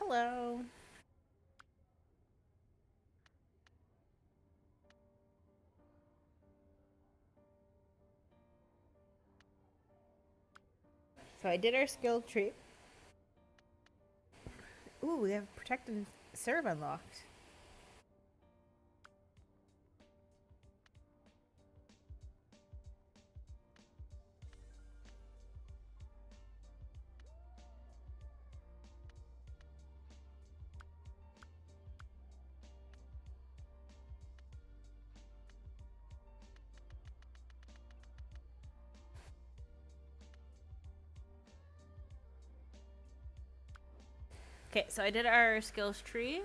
Hello. So I did our skill tree. Ooh, we have protect and serve unlocked. Okay, so I did our skills tree,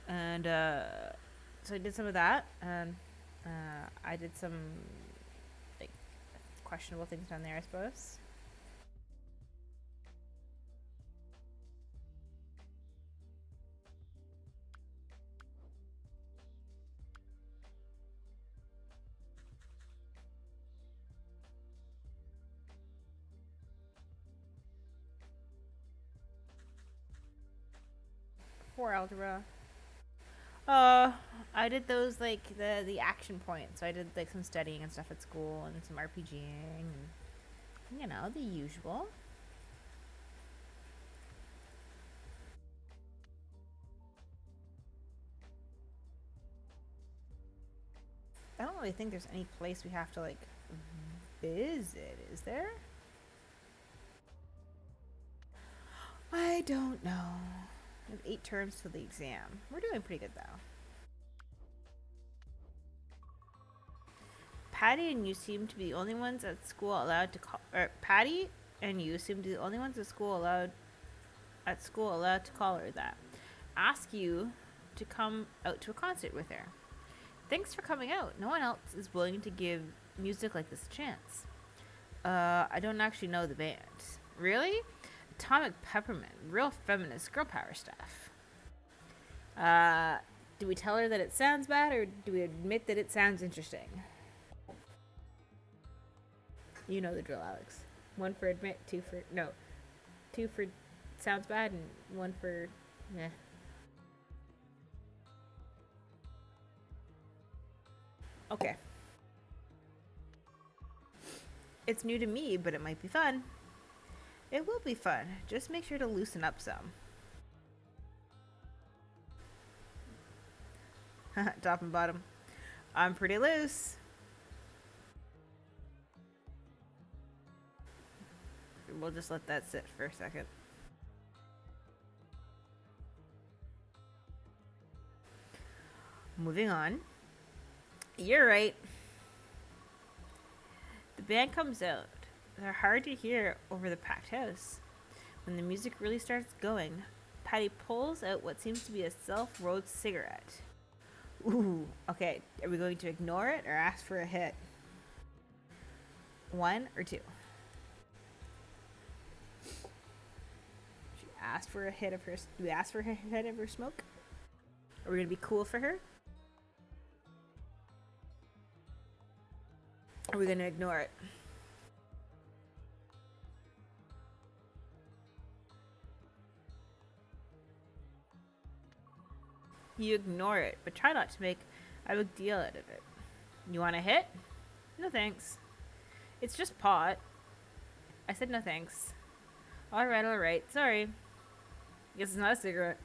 and so I did some of that, and I did some like questionable things down there, I suppose. 4 algebra. Uh, I did those like the action points. So I did like some studying and stuff at school, and some RPGing, and the usual. I don't really think there's any place we have to like visit, is there? I don't know. We have 8 terms till the exam. We're doing pretty good though. Patty and you seem to be the only ones at school allowed to call. Or Patty and you seem to be the only ones at school allowed to call her that. Ask you to come out to a concert with her. Thanks for coming out. No one else is willing to give music like this a chance. I don't actually know the band. Really? Atomic Peppermint. Real feminist girl power stuff. Do we tell her that it sounds bad, or do we admit that it sounds interesting? You know the drill, Alex. One for admit, two for no, two for sounds bad, and one for meh. Okay. It's new to me, but it might be fun. It will be fun. Just make sure to loosen up some. Top and bottom. I'm pretty loose. We'll just let that sit for a second. Moving on. You're right. The band comes out. They're hard to hear over the packed house. When the music really starts going, Patty pulls out what seems to be a self-rolled cigarette. Ooh, okay. Are we going to ignore it or ask for a hit? 1 or 2? She asked for a hit of her. Do we ask for a hit of her smoke? Are we gonna be cool for her? Are we gonna ignore it? You ignore it, but try not to make a big deal out of it. You want a hit? No thanks. It's just pot. I said no thanks. Alright. Sorry. Guess it's not a cigarette.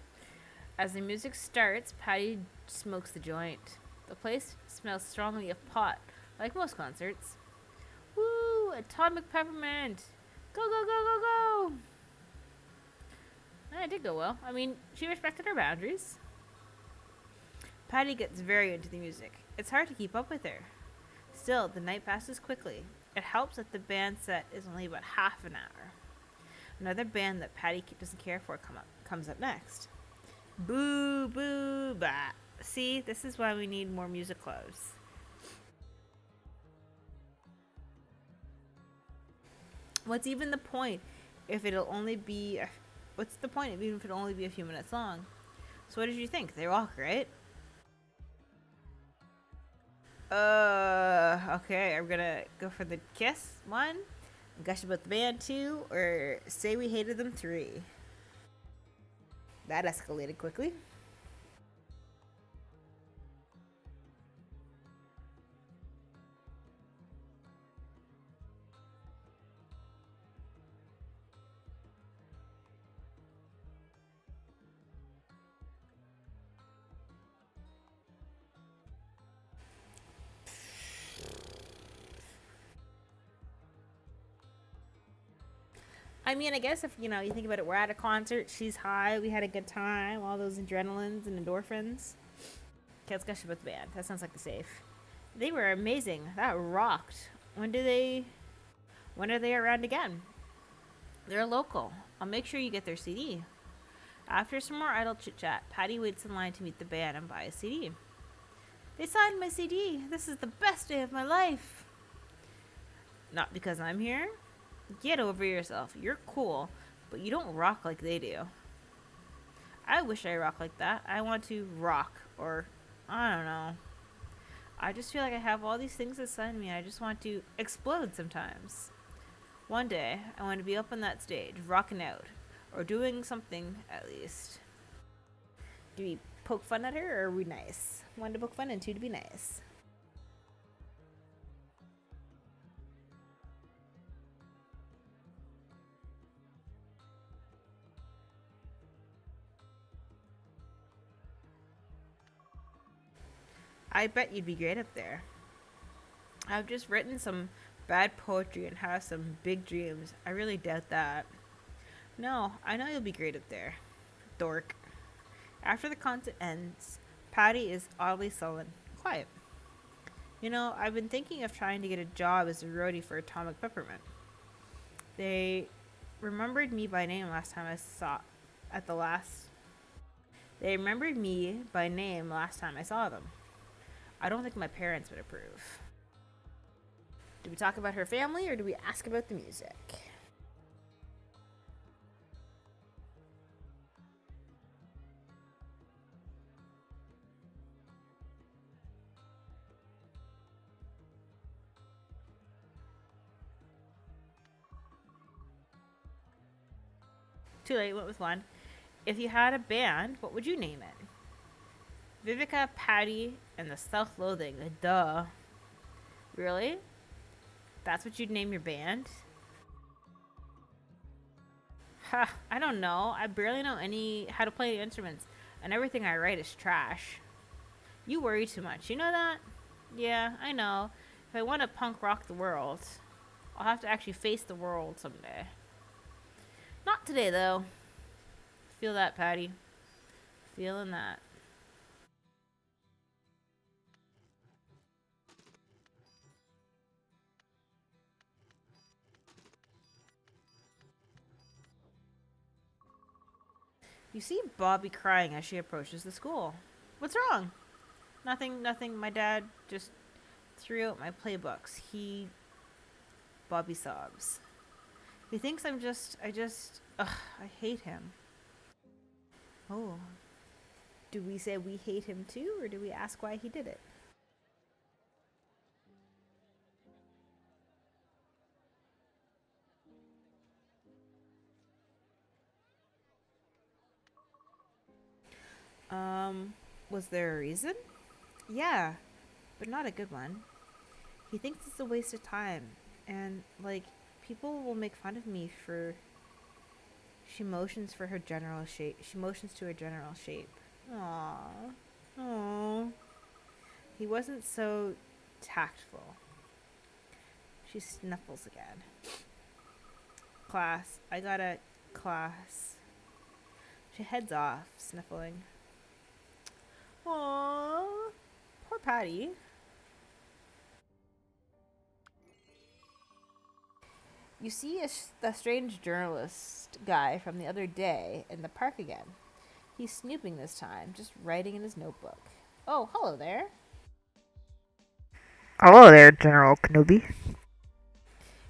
As the music starts, Patty smokes the joint. The place smells strongly of pot, like most concerts. Woo! Atomic Peppermint! Go, go, go, go, go! It did go well. I mean, she respected her boundaries. Patty gets very into the music. It's hard to keep up with her. Still, the night passes quickly. It helps that the band set is only about half an hour. Another band that Patty doesn't care for comes up next. Boo, boo, bah. See, this is why we need more music clubs. What's even the point if it'll only be what's the point even if it'll only be a few minutes long? So what did you think? They rock, right? Okay, I'm gonna go for the kiss 1, gush about the band 2, or say we hated them 3. That escalated quickly. I mean, I guess if you think about it, we're at a concert. She's high. We had a good time. All those adrenalines and endorphins. Okay, let's gush about the band. That sounds like the safe. They were amazing. That rocked. When are they around again? They're local. I'll make sure you get their CD. After some more idle chit chat, Patty waits in line to meet the band and buy a CD. They signed my CD. This is the best day of my life. Not because I'm here. Get over yourself. You're cool, but you don't rock like they do. I wish I rocked like that. I want to rock, or I don't know. I just feel like I have all these things inside me. I just want to explode sometimes. One day, I want to be up on that stage, rocking out, or doing something at least. Do we poke fun at her, or are we nice? One to poke fun and two to be nice. I bet you'd be great up there. I've just written some bad poetry and have some big dreams. I really doubt that. No, I know you'll be great up there. Dork. After the concert ends, Patty is oddly sullen. Quiet. I've been thinking of trying to get a job as a roadie for Atomic Peppermint. They remembered me by name last time I saw at the last. They remembered me by name last time I saw them. I don't think my parents would approve. Do we talk about her family or do we ask about the music? Too late, went with one. If you had a band, what would you name it? Vivica, Patty, and the Self-Loathing. Duh. Really? That's what you'd name your band? Ha, I don't know. I barely know how to play the instruments, and everything I write is trash. You worry too much. You know that? Yeah, I know. If I want to punk rock the world, I'll have to actually face the world someday. Not today, though. Feel that, Patty. Feeling that. You see Bobbi crying as she approaches the school. What's wrong? Nothing, nothing. My dad just threw out my playbooks. Bobbi sobs. He thinks ugh, I hate him. Oh. Do we say we hate him too, or do we ask why he did it? Was there a reason? Yeah, but not a good one. He thinks it's a waste of time, and, people will make fun of me for. She motions for her general shape. She motions to her general shape. Aww. Aww. He wasn't so tactful. She snuffles again. Class. I got a class. She heads off, sniffling. Aww. Poor Patty. You see the strange journalist guy from the other day in the park again. He's snooping this time, just writing in his notebook. Oh, hello there. Hello there, General Kenobi.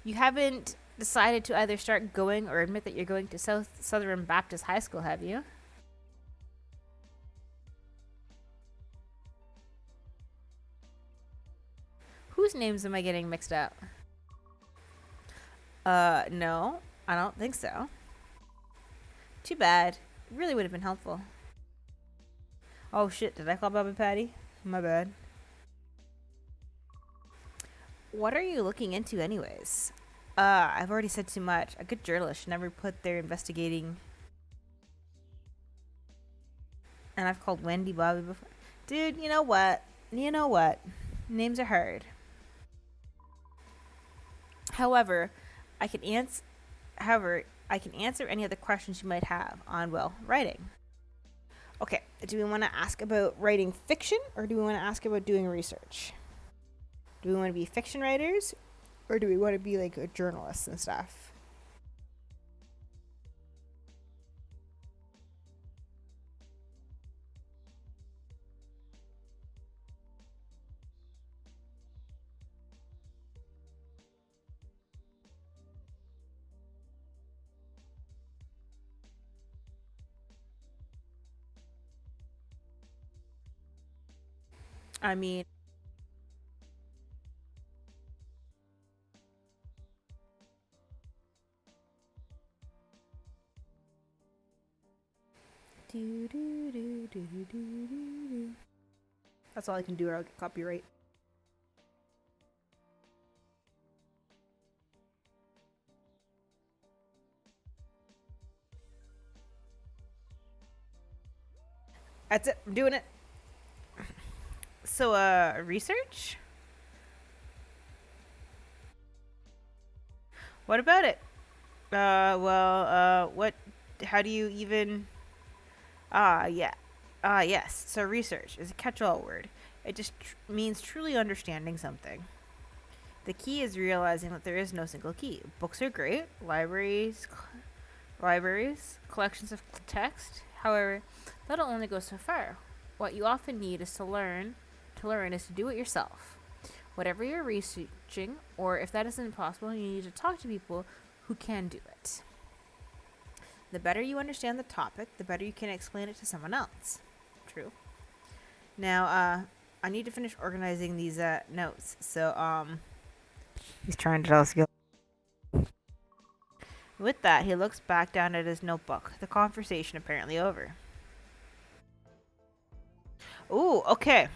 You haven't decided to either start going or admit that you're going to Southern Baptist High School, have you? Whose names am I getting mixed up? No, I don't think so. Too bad. really would have been helpful. Oh shit, did I call Bobbi Patty? My bad. What are you looking into anyways? I've already said too much. A good journalist should never put their investigating... And I've called Wendy Bobbi before. Dude, you know what? Names are hard. However, I can answer any other questions you might have on, well, writing. Okay, do we want to ask about writing fiction, or do we want to ask about doing research? Do we want to be fiction writers, or do we want to be like a journalist and stuff? I mean, that's all I can do, or I'll get copyright. That's it. I'm doing it. So, research? What about it? What, how do you even, yeah. Yes. So research is a catch-all word. It just means truly understanding something. The key is realizing that there is no single key. Books are great. Libraries, collections of text. However, that'll only go so far. What you often need is to learn is to do it yourself. Whatever you're researching, or if that isn't possible, you need to talk to people who can do it. The better you understand the topic, the better you can explain it to someone else. True. Now, I need to finish organizing these notes. So, He's trying to tell us. with that, he looks back down at his notebook. The conversation apparently over. Ooh, okay.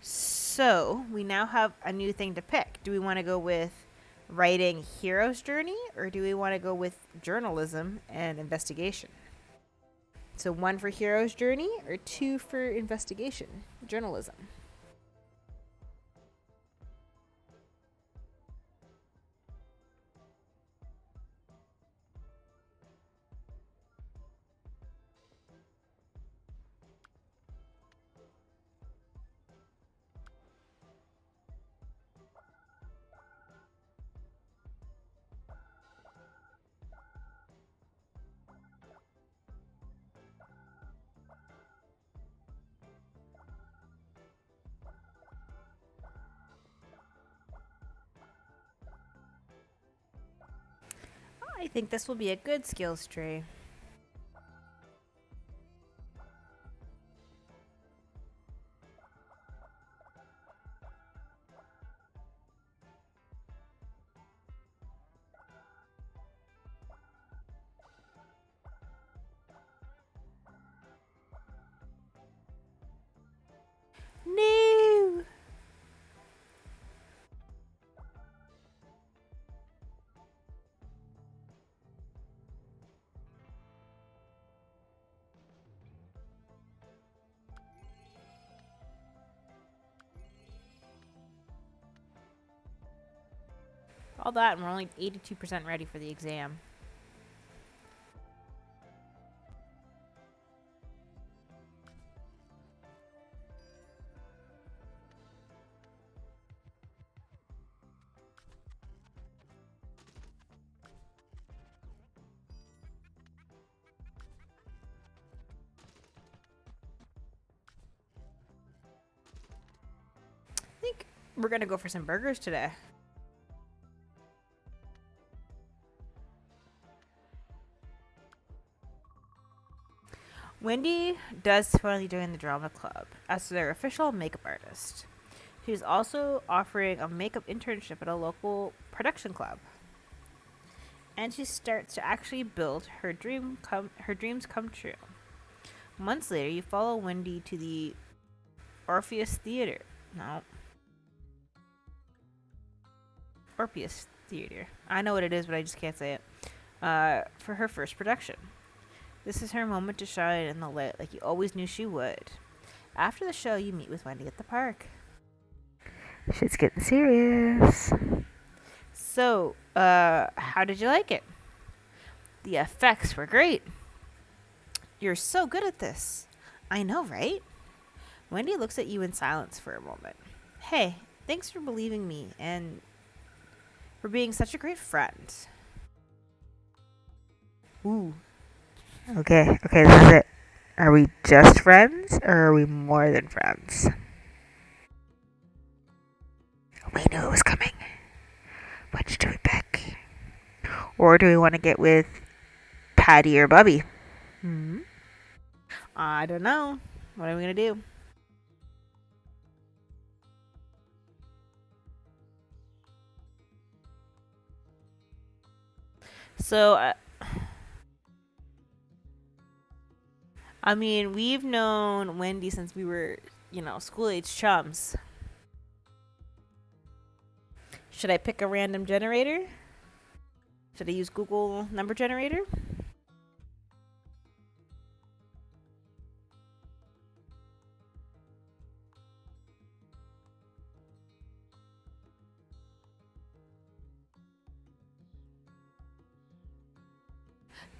So, we now have a new thing to pick. Do we want to go with writing hero's journey, or do we want to go with journalism and investigation? So 1 for hero's journey, or 2 for investigation, journalism? I think this will be a good skills tree. No! All that, and we're only 82% ready for the exam. I think we're gonna go for some burgers today. Wendy does finally join the drama club as their official makeup artist. She's also offering a makeup internship at a local production club. and she starts to actually build her dreams come true. Months later, you follow Wendy to the Orpheus Theater. No, Orpheus Theater. I know what it is, but I just can't say it. For her first production. This is her moment to shine in the light like you always knew she would. After the show, you meet with Wendy at the park. Shit's getting serious. So, how did you like it? The effects were great. You're so good at this. I know, right? Wendy looks at you in silence for a moment. Hey, thanks for believing me and for being such a great friend. Ooh. Okay, this is it. Are we just friends or are we more than friends? We knew it was coming. Which do we pick? Or do we want to get with Patty or Bobbi? I don't know. What are we going to do? So, I mean, we've known Wendy since we were, school age chums. Should I pick a random generator? Should I use Google number generator?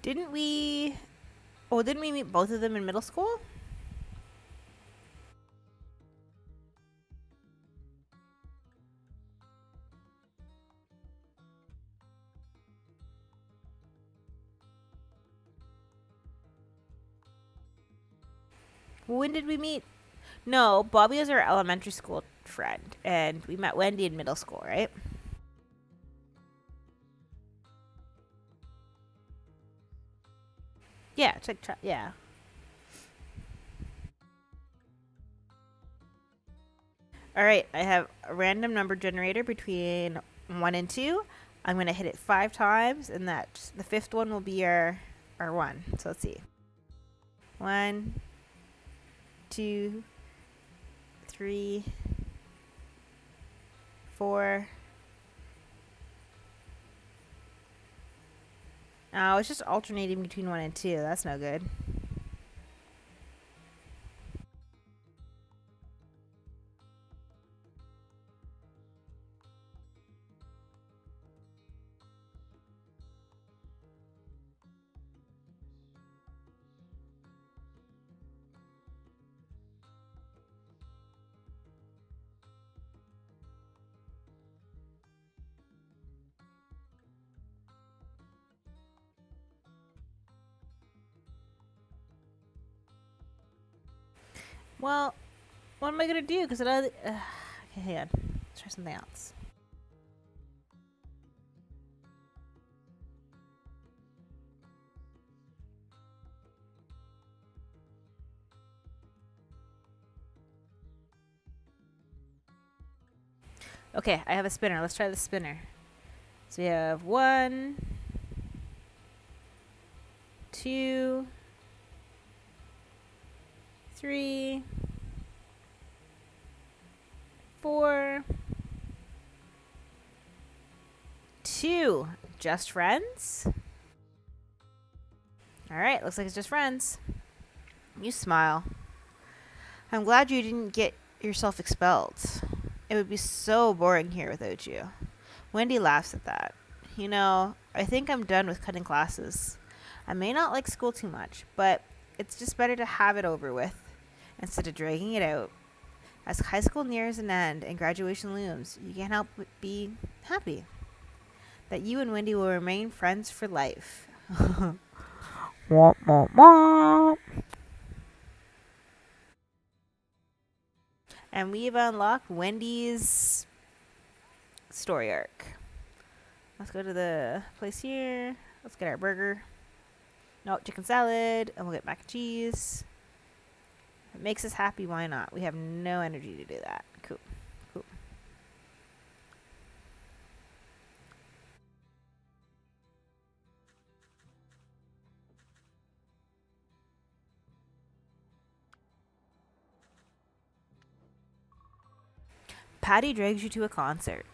Didn't we meet both of them in middle school? When did we meet? No, Bobbi is our elementary school friend, and we met Wendy in middle school, right? Yeah, yeah. All right, I have a random number generator between 1 and 2. I'm going to hit it 5 times, and the fifth one will be our 1. So let's see. 1, 2, 3, 4. Oh, it's just alternating between 1 and 2. That's no good. Well, what am I going to do? Because okay, hang on. Let's try something else. Okay, I have a spinner. Let's try the spinner. So we have 1, 2, 3, 4, 2. Just friends? Alright, looks like it's just friends. You smile. I'm glad you didn't get yourself expelled. It would be so boring here without you. Wendy laughs at that. I think I'm done with cutting classes. I may not like school too much, but it's just better to have it over with instead of dragging it out. As high school nears an end and graduation looms, you can't help but be happy that you and Wendy will remain friends for life. Womp, womp, womp. And we've unlocked Wendy's story arc. Let's go to the place here. Let's get our burger. No, chicken salad. And we'll get mac and cheese. If it makes us happy, why not? We have no energy to do that. Cool. Patty drags you to a concert.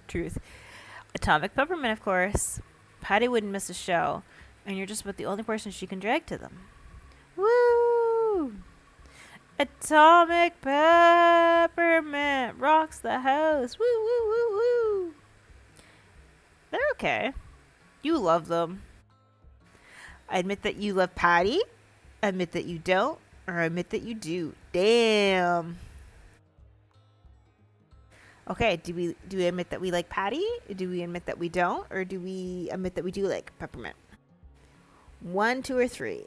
Truth. Atomic Peppermint, of course. Patty wouldn't miss a show, and you're just about the only person she can drag to them. Woo! Atomic Peppermint rocks the house. Woo, woo, woo, woo. They're okay. You love them. I admit that you love Patty. Admit that you don't, or admit that you do. Damn. Okay, do we admit that we like Patty? Do we admit that we don't? Or do we admit that we do like Peppermint? 1, 2, or 3?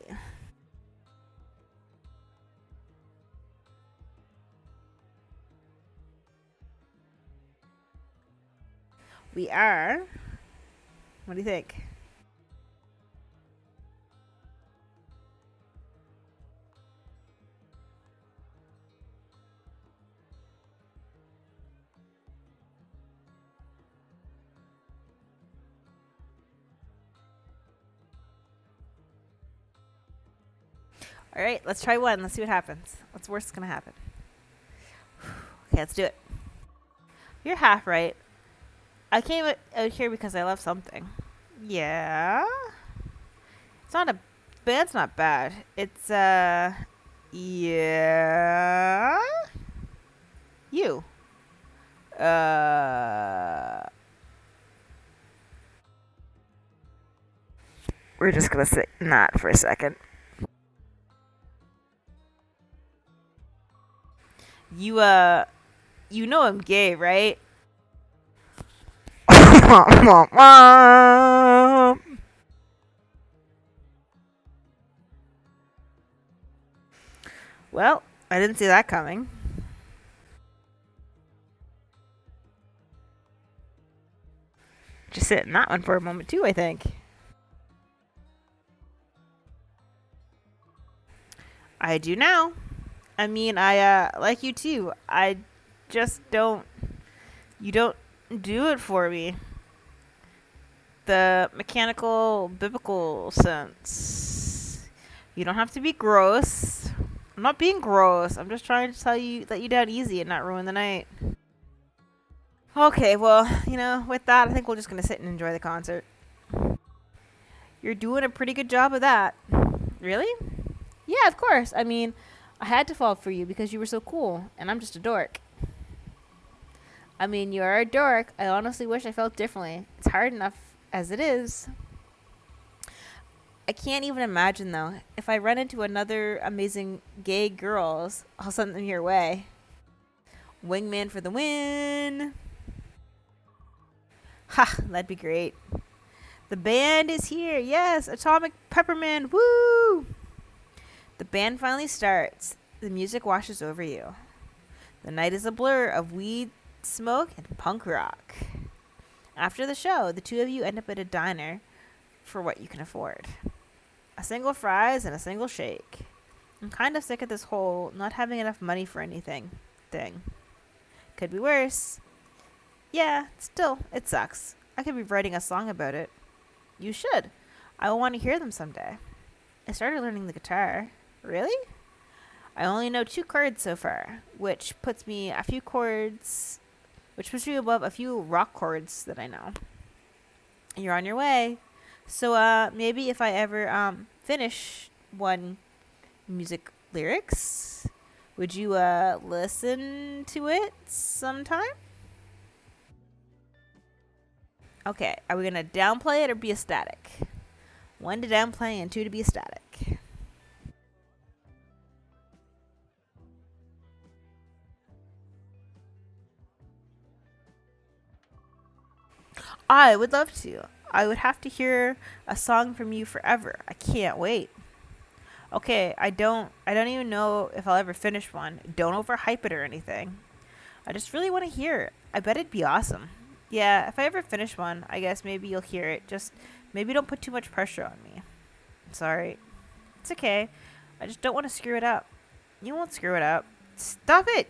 We are. What do you think? All right, let's try one. Let's see what happens. What's worst going to happen? Okay, let's do it. You're half right. I came out here because I love something. Yeah. It's not a band's not bad. It's yeah. You. We're just gonna sit in that for a second. You you know I'm gay, right? Well, I didn't see that coming. Just sit in that one for a moment too, I think. I do now. I mean, I like you too. I just don't. You don't do it for me. The mechanical, biblical sense. You don't have to be gross. I'm not being gross. I'm just trying to tell you, let you down easy and not ruin the night. Okay, well, with that, I think we're just going to sit and enjoy the concert. You're doing a pretty good job of that. Really? Yeah, of course. I mean, I had to fall for you because you were so cool, and I'm just a dork. I mean, you are a dork. I honestly wish I felt differently. It's hard enough as it is. I can't even imagine, though, if I run into another amazing gay girls, I'll send them your way. Wingman for the win. Ha, that'd be great. The band is here. Yes, Atomic Peppermint. Woo! The band finally starts. The music washes over you. The night is a blur of weed, smoke, and punk rock. After the show, the two of you end up at a diner for what you can afford. A single fries and a single shake. I'm kind of sick of this whole not having enough money for anything thing. Could be worse. Yeah, still, it sucks. I could be writing a song about it. You should. I will want to hear them someday. I started learning the guitar. Really? I only know 2 chords so far, which puts me above a few rock chords that I know. You're on your way. So, maybe if I ever, finish one music lyrics, would you, listen to it sometime? Okay, are we gonna downplay it or be ecstatic? 1 to downplay and 2 to be ecstatic. I would love to. I would have to hear a song from you forever. I can't wait. Okay, I don't even know if I'll ever finish one. Don't overhype it or anything. I just really want to hear it. I bet it'd be awesome. Yeah, if I ever finish one, I guess maybe you'll hear it. Just maybe don't put too much pressure on me. Sorry. It's okay. I just don't want to screw it up. You won't screw it up. Stop it!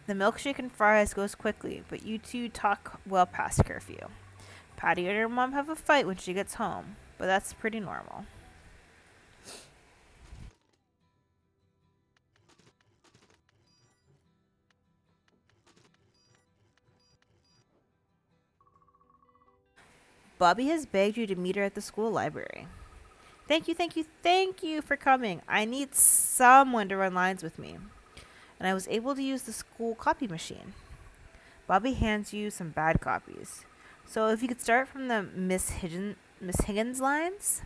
The milkshake and fries goes quickly, but you two talk well past curfew. Patty and her mom have a fight when she gets home, but that's pretty normal. Bobbi has begged you to meet her at the school library. Thank you, thank you, thank you for coming. I need someone to run lines with me. And I was able to use the school copy machine. Bobbi hands you some bad copies. So if you could start from the Miss Higgins lines.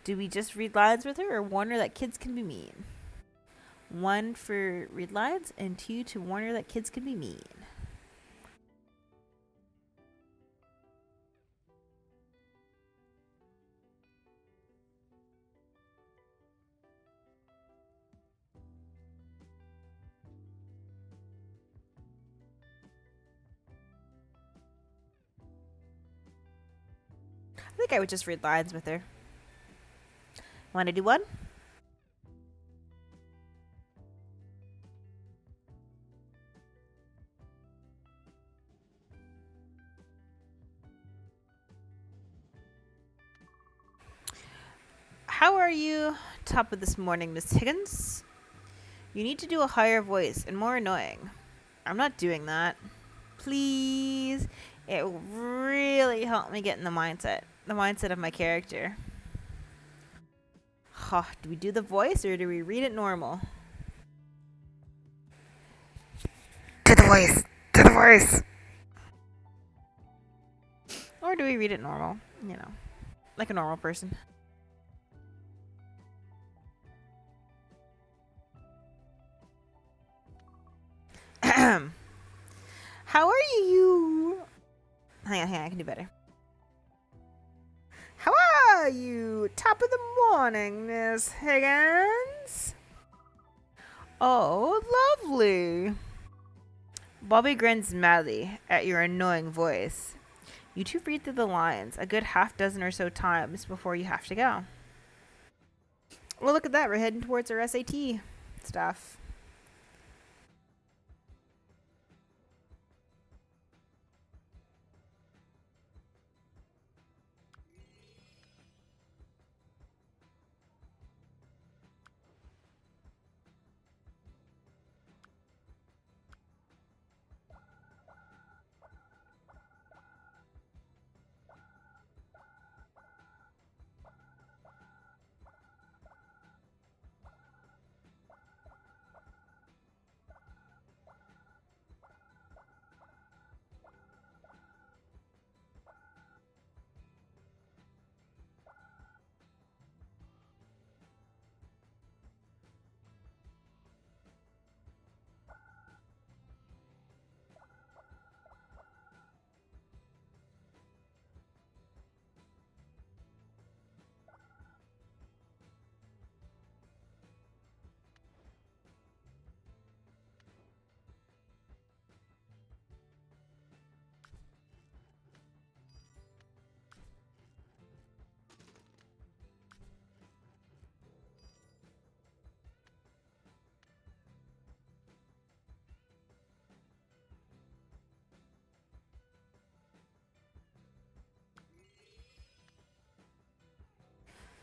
Do we just read lines with her or warn her that kids can be mean? 1 for read lines and 2 to warn her that kids can be mean. I think I would just read lines with her. Want to do one? How are you? Top of this morning, Miss Higgins. You need to do a higher voice and more annoying. I'm not doing that. Please. It will really help me get in the mindset of my character. Do we do the voice or do we read it normal? To the voice. To the voice. Or do we read it normal? You know, like a normal person. How are you? Hang on, I can do better. How are you? Top of the morning, Miss Higgins. Oh, lovely. Bobbi grins madly at your annoying voice. You two read through the lines a good half dozen or so times before you have to go. Well, look at that. We're heading towards our SAT stuff.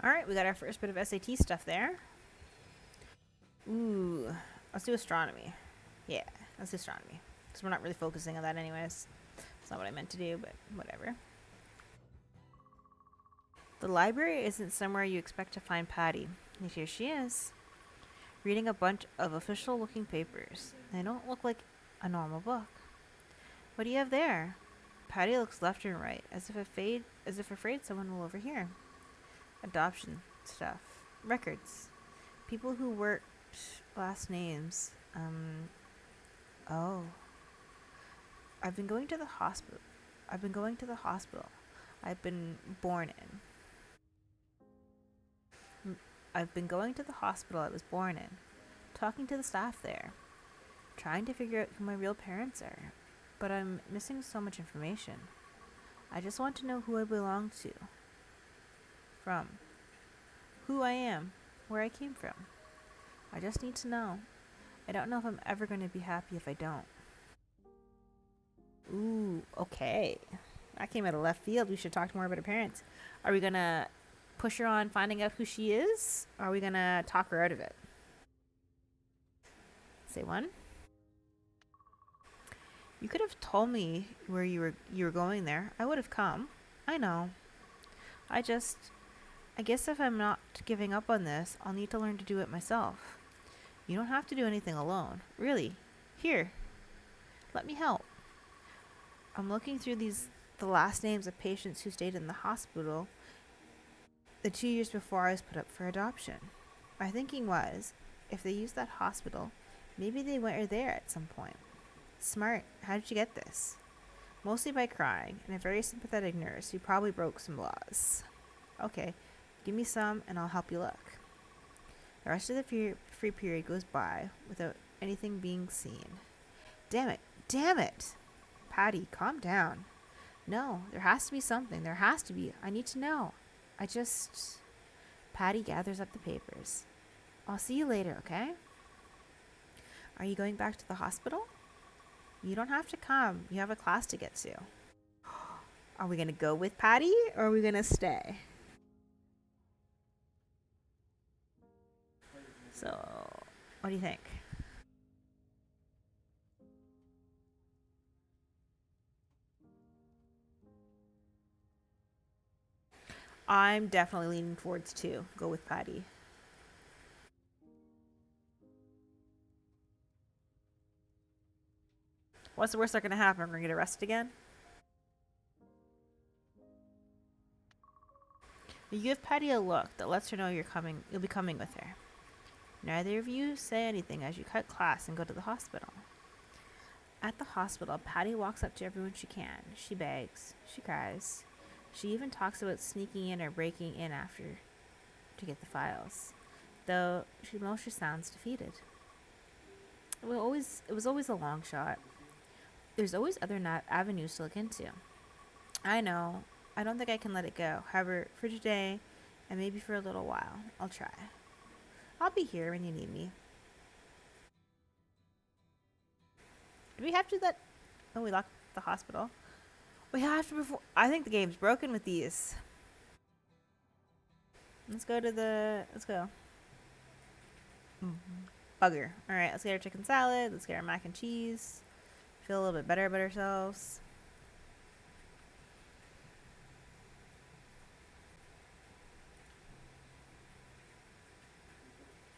All right, we got our first bit of SAT stuff there. Ooh, let's do astronomy. Yeah, let's do astronomy. Because we're not really focusing on that anyways. It's not what I meant to do, but whatever. The library isn't somewhere you expect to find Patty. And here she is, reading a bunch of official-looking papers. They don't look like a normal book. What do you have there? Patty looks left and right, as if afraid someone will overhear. Adoption stuff. Records. People who worked, last names. Oh. I've been going to the hospital. I've been born in. I've been going to the hospital I was born in. Talking to the staff there. Trying to figure out who my real parents are. But I'm missing so much information. I just want to know who I belong to. From. Who I am. Where I came from. I just need to know. I don't know if I'm ever going to be happy if I don't. Ooh, okay. That came out of left field. We should talk more about her parents. Are we going to push her on finding out who she is? Or are we going to talk her out of it? Say one. You could have told me where you were going there. I would have come. I know. I guess if I'm not giving up on this, I'll need to learn to do it myself. You don't have to do anything alone. Really. Here. Let me help. I'm looking through the last names of patients who stayed in the hospital the 2 years before I was put up for adoption. My thinking was, if they used that hospital, maybe they were there at some point. Smart. How did you get this? Mostly by crying, and a very sympathetic nurse who probably broke some laws. Okay, give me some and I'll help you look. The rest of the free period goes by without anything being seen. Damn it! Damn it! Patty, calm down. No, there has to be something. There has to be. I need to know. Patty gathers up the papers. I'll see you later, okay? Are you going back to the hospital? You don't have to come. You have a class to get to. Are we going to go with Patty or are we going to stay? So, what do you think? I'm definitely leaning towards 2. Go with Patty. What's the worst that going to happen? We're going to get arrested again? You give Patty a look that lets her know you'll be coming with her. Neither of you say anything as you cut class and go to the hospital. At the hospital, Patty walks up to everyone she can. She begs. She cries. She even talks about sneaking in or breaking in after to get the files, though she mostly sounds defeated. It was always a long shot. There's always other avenues to look into. I know. I don't think I can let it go. However, for today, and maybe for a little while, I'll try. I'll be here when you need me. Do we have to do that? Oh, we locked the hospital. We have to before. I think the game's broken with these. Let's go. Bugger. Alright, let's get our chicken salad. Let's get our mac and cheese. Feel a little bit better about ourselves.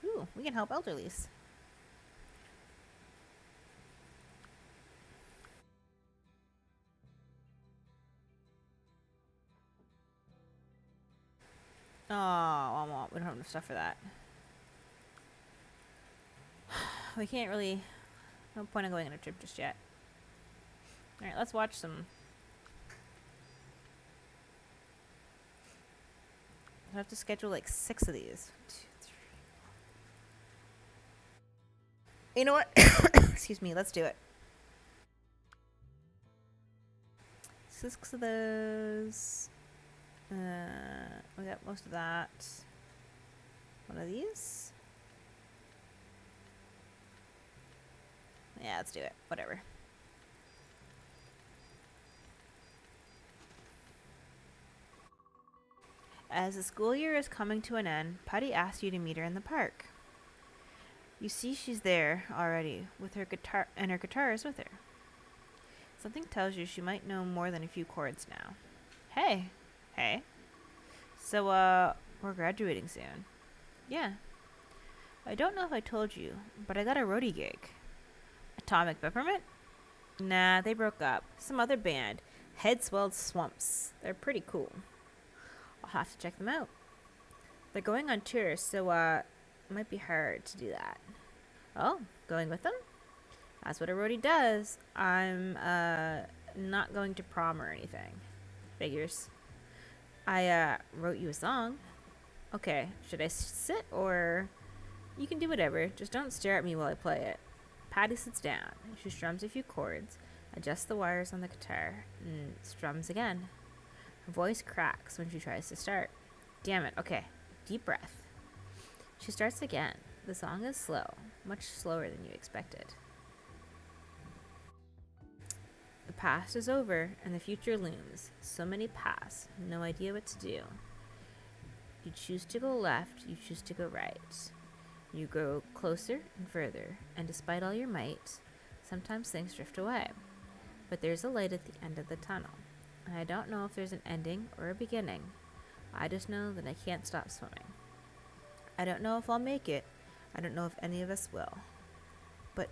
Ooh, we can help elderlies. Oh, we don't have enough stuff for that. We can't really. No point in going on a trip just yet. Alright, let's watch some. I have to schedule like 6 of these. 2, 3. You know what? Excuse me, let's do it. 6 of those. We got most of that. One of these. Yeah, let's do it. Whatever. As the school year is coming to an end, Patty asks you to meet her in the park. You see she's there already, with her guitar, and her guitar is with her. Something tells you she might know more than a few chords now. Hey. So, we're graduating soon. Yeah. I don't know if I told you, but I got a roadie gig. Atomic Peppermint? Nah, they broke up. Some other band. Head Swelled Swamps. They're pretty cool. I'll have to check them out. They're going on tour, so, it might be hard to do that. Oh, going with them? That's what a roadie does. I'm, not going to prom or anything. Figures. I, wrote you a song. Okay, should I sit or... You can do whatever, just don't stare at me while I play it. Patty sits down. She strums a few chords, adjusts the wires on the guitar, and strums again. Her voice cracks when she tries to start. Damn it, okay. Deep breath. She starts again. The song is slow, much slower than you expected. The past is over, and the future looms. So many paths, no idea what to do. You choose to go left, you choose to go right. You go closer and further, and despite all your might, sometimes things drift away. But there's a light at the end of the tunnel. And I don't know if there's an ending or a beginning. I just know that I can't stop swimming. I don't know if I'll make it. I don't know if any of us will. But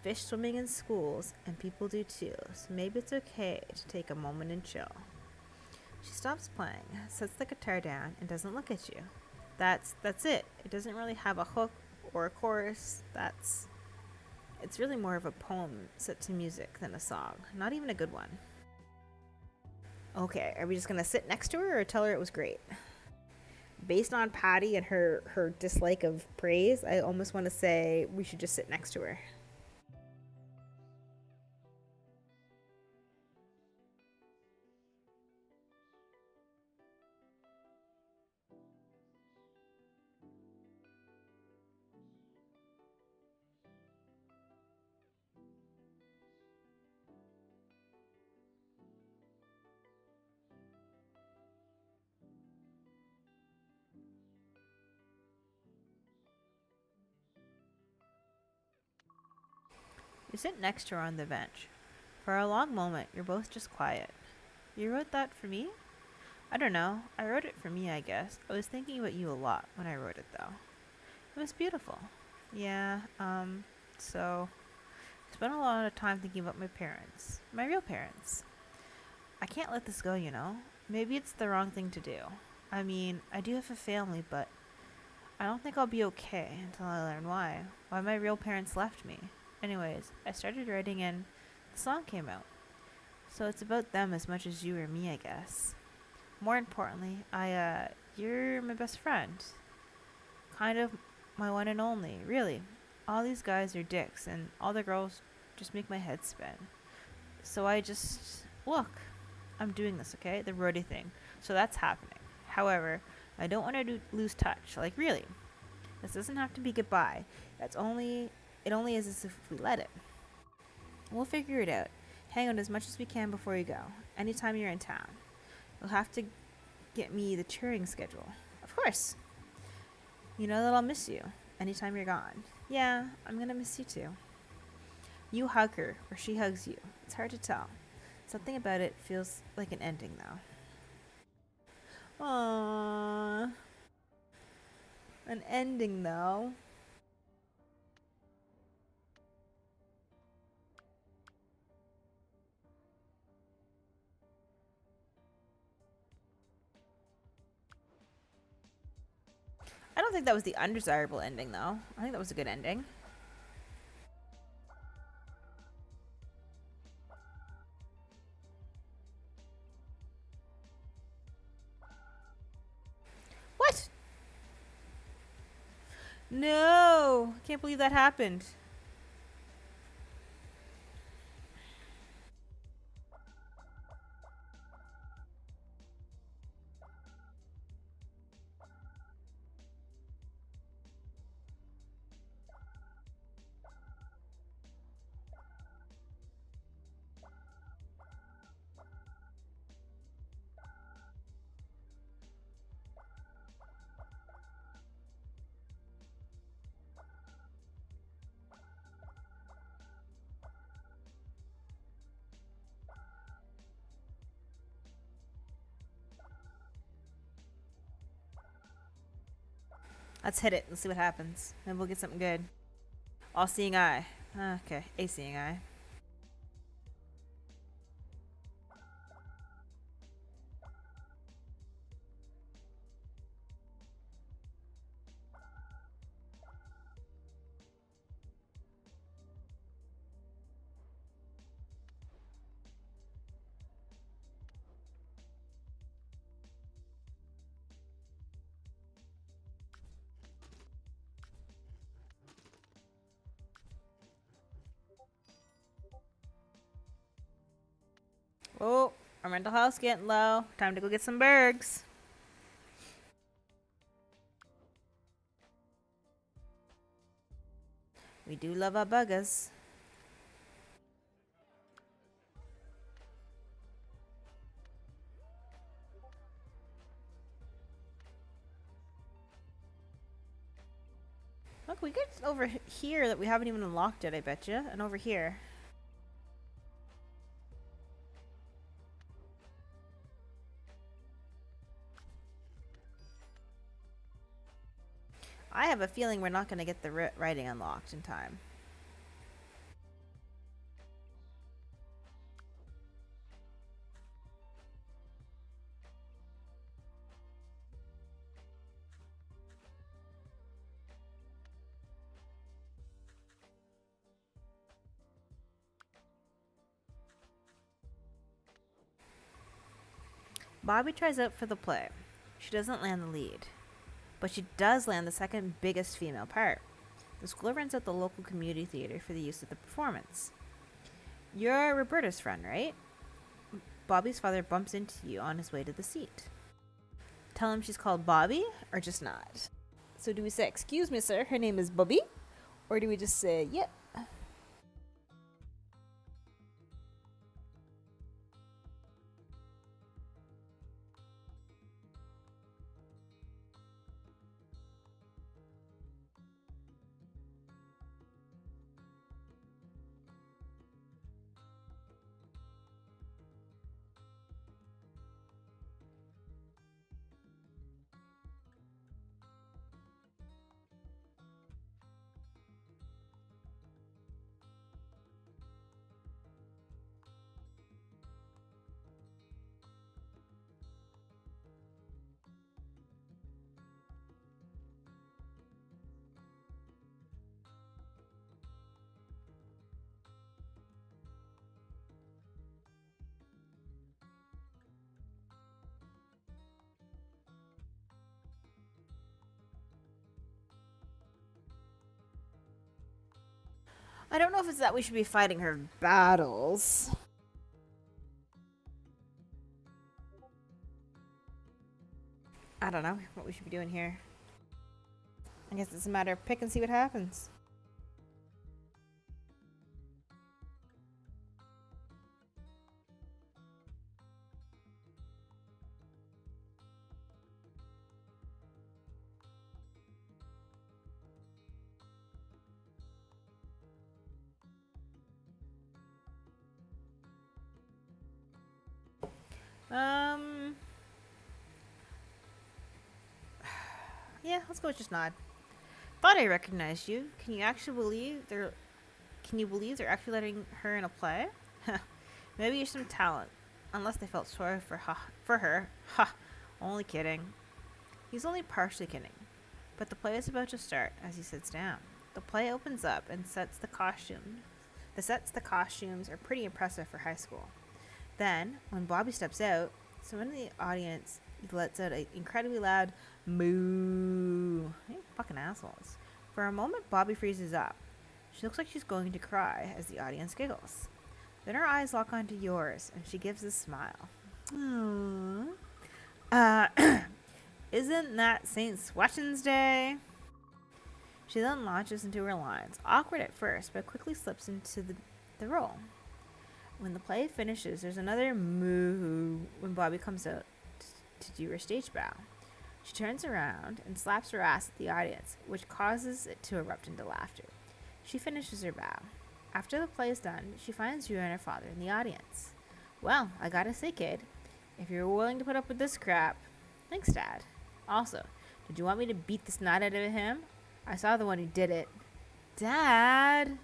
fish swimming in schools, and people do too, so maybe it's okay to take a moment and chill. She stops playing, sets the guitar down, and doesn't look at you. That's it. It doesn't really have a hook or a chorus. It's really more of a poem set to music than a song. Not even a good one. Okay, are we just gonna sit next to her or tell her it was great? Based on Patty and her dislike of praise, I almost want to say we should just sit next to her. You sit next to her on the bench. For a long moment, you're both just quiet. You wrote that for me? I don't know. I wrote it for me, I guess. I was thinking about you a lot when I wrote it, though. It was beautiful. Yeah, so I spent a lot of time thinking about my parents. My real parents. I can't let this go, you know? Maybe it's the wrong thing to do. I mean, I do have a family, but I don't think I'll be okay until I learn why. Why my real parents left me. Anyways, I started writing and the song came out. So it's about them as much as you or me, I guess. More importantly, you're my best friend. Kind of my one and only, really. All these guys are dicks, and all the girls just make my head spin. So look, I'm doing this, okay? The roadie thing. So that's happening. However, I don't want to lose touch. Like, really. This doesn't have to be goodbye. It only is as if we let it. We'll figure it out. Hang on as much as we can before you go. Anytime you're in town. You'll have to get me the touring schedule. Of course. You know that I'll miss you anytime you're gone. Yeah, I'm gonna miss you too. You hug her, or she hugs you. It's hard to tell. Something about it feels like an ending, though. Aww. An ending, though. I don't think that was the undesirable ending, though. I think that was a good ending. What? No! Can't believe that happened. Let's hit it. Let's see what happens. Maybe we'll get something good. All seeing eye. Okay, a seeing eye. Oh, our mental health's getting low. Time to go get some bergs. We do love our buggers. Look, we get over here that we haven't even unlocked it, I bet you. And over here. I have a feeling we're not going to get the writing unlocked in time. Bobbi tries out for the play. She doesn't land the lead, but she does land the second biggest female part. The school rents out the local community theater for the use of the performance. You're Roberta's friend, right? Bobbi's father bumps into you on his way to the seat. Tell him she's called Bobbi, or just not? So do we say, excuse me, sir, her name is Bobbi? Or do we just say, yep? I don't know if it's that we should be fighting her battles. I don't know what we should be doing here. I guess it's a matter of pick and see what happens. Yeah, let's go with just nod. Thought I recognized you. Can you believe they're actually letting her in a play? Maybe you're some talent. Unless they felt sorry for her. Ha. Only kidding. He's only partially kidding. But the play is about to start as he sits down. The play opens up and sets the costumes. The costumes are pretty impressive for high school. Then, when Bobbi steps out, someone in the audience lets out an incredibly loud moo. Hey, fucking assholes. For a moment, Bobbi freezes up. She looks like she's going to cry as the audience giggles. Then her eyes lock onto yours, and she gives a smile. Aww. Isn't that St. Swethin's Day? She then launches into her lines, awkward at first, but quickly slips into the role. When the play finishes, there's another moo when Bobbi comes out to do her stage bow. She turns around and slaps her ass at the audience, which causes it to erupt into laughter. She finishes her bow. After the play is done, she finds you and her father in the audience. Well, I gotta say, kid, if you're willing to put up with this crap, thanks, Dad. Also, did you want me to beat the snot out of him? I saw the one who did it. Dad!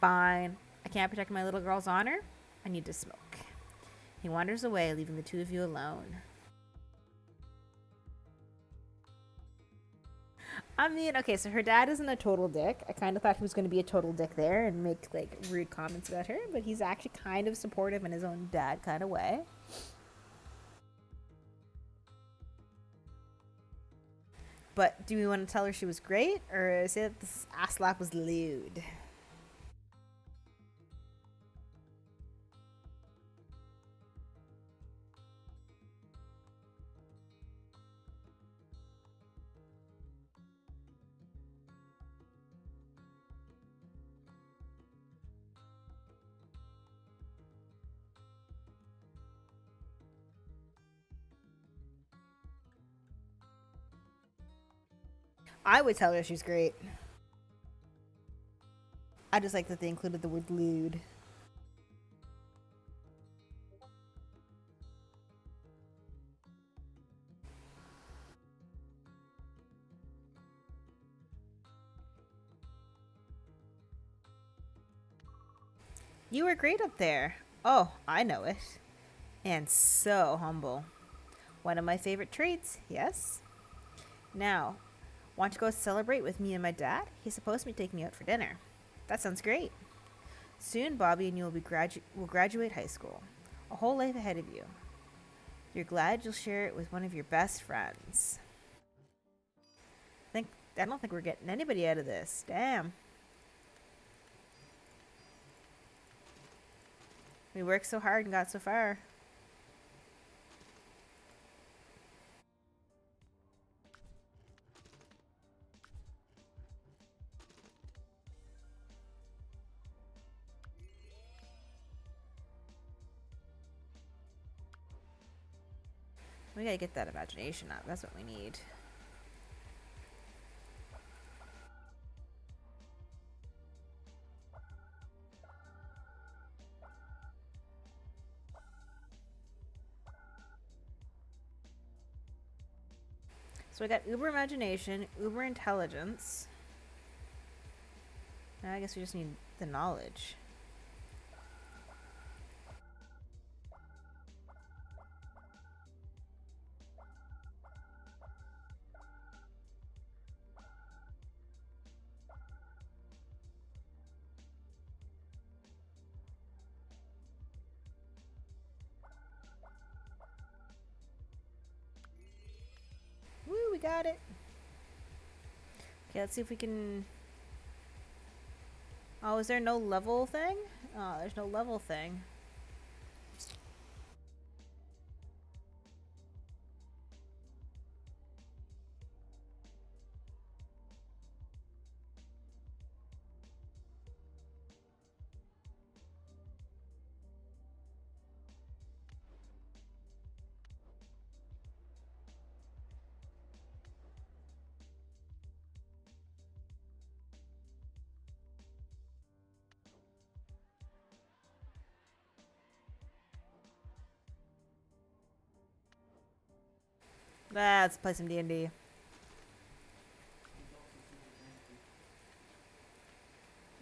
Fine. I can't protect my little girl's honor. I need to smoke. He wanders away, leaving the two of you alone. I mean, okay, so her dad isn't a total dick. I kind of thought he was going to be a total dick there and make, like, rude comments about her, but he's actually kind of supportive in his own dad kind of way. But do we want to tell her she was great, or say that this ass slap was lewd? I would tell her she's great. I just like that they included the word lewd. You were great up there. Oh, I know it. And so humble. One of my favorite traits, yes? Now, want to go celebrate with me and my dad? He's supposed to be taking me out for dinner. That sounds great. Soon, Bobbi and you will graduate high school. A whole life ahead of you. You're glad you'll share it with one of your best friends. Think I don't think we're getting anybody out of this. Damn. We worked so hard and got so far. We gotta get that imagination up. That's what we need. So we got uber imagination, uber intelligence. Now I guess we just need the knowledge. Woo, we got it. Okay, let's see if we can... Oh, is there no level thing? Oh, there's no level thing. Let's play some D&D.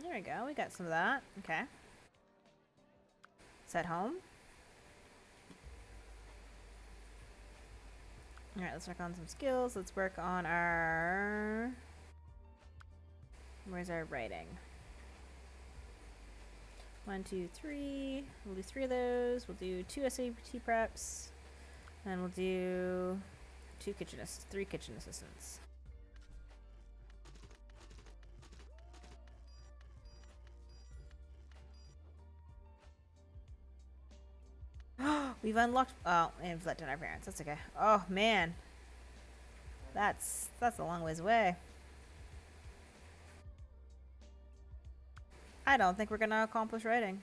There we go. We got some of that. Okay. Set home. Alright, let's work on some skills. Let's work on our... Where's our writing? 1, 2, 3. We'll do 3 of those. We'll do 2 SAT preps. And we'll do 3 kitchen assistants. We've unlocked... Oh, and we've let down our parents. That's okay. Oh, man. That's a long ways away. I don't think we're going to accomplish writing.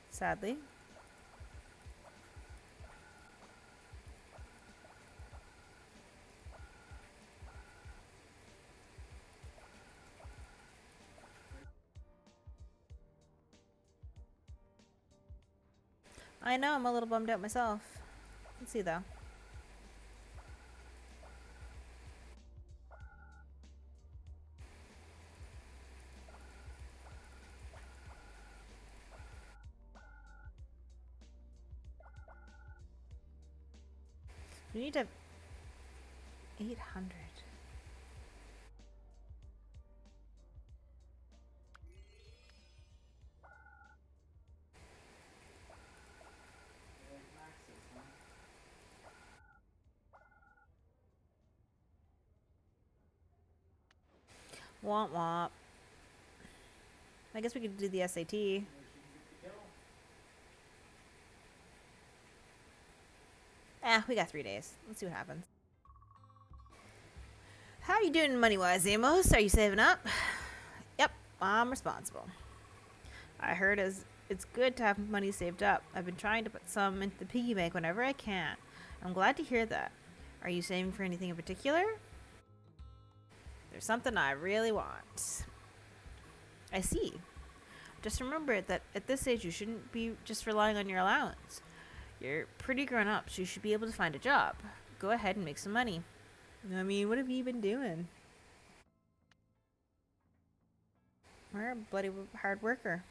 Sadly. I know, I'm a little bummed out myself. Let's see, though. We need to have 800. Womp womp. I guess we could do the SAT. We got 3 days. Let's see what happens. How you doing money-wise, Amos? Are you saving up? Yep, I'm responsible. I heard it's good to have money saved up. I've been trying to put some into the piggy bank whenever I can. I'm glad to hear that. Are you saving for anything in particular? There's something I really want. I see. Just remember that at this age you shouldn't be just relying on your allowance. You're pretty grown up, so you should be able to find a job. Go ahead and make some money. I mean, what have you been doing? We're a bloody hard worker.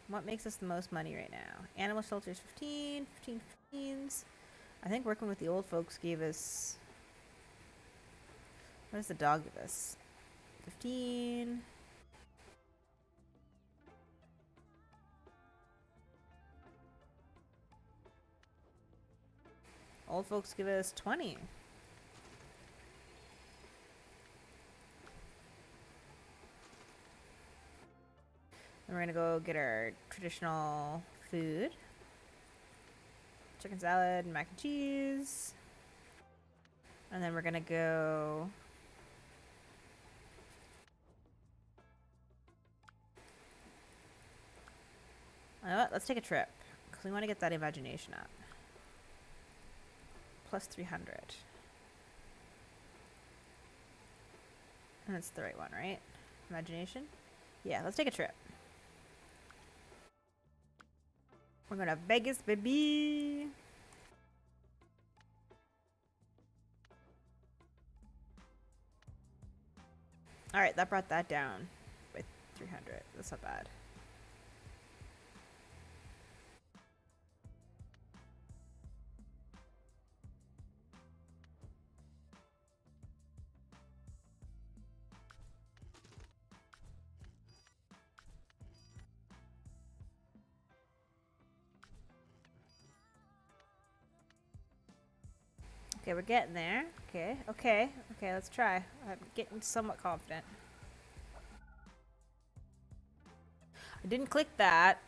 What makes us the most money right now? Animal shelters 15, 15 15s. I think working with the old folks gave us. What does the dog give us? 15. Old folks give us 20. Then we're gonna go get our traditional food. Chicken salad and mac and cheese. And then we're gonna go. You know what? Let's take a trip. Because we want to get that imagination up. Plus 300. And that's the right one, right? Imagination? Yeah, let's take a trip. We're going to Vegas, baby. Alright, that brought that down by 300. That's not bad. Okay, we're getting there. Okay, let's try. I'm getting somewhat confident. I didn't click that.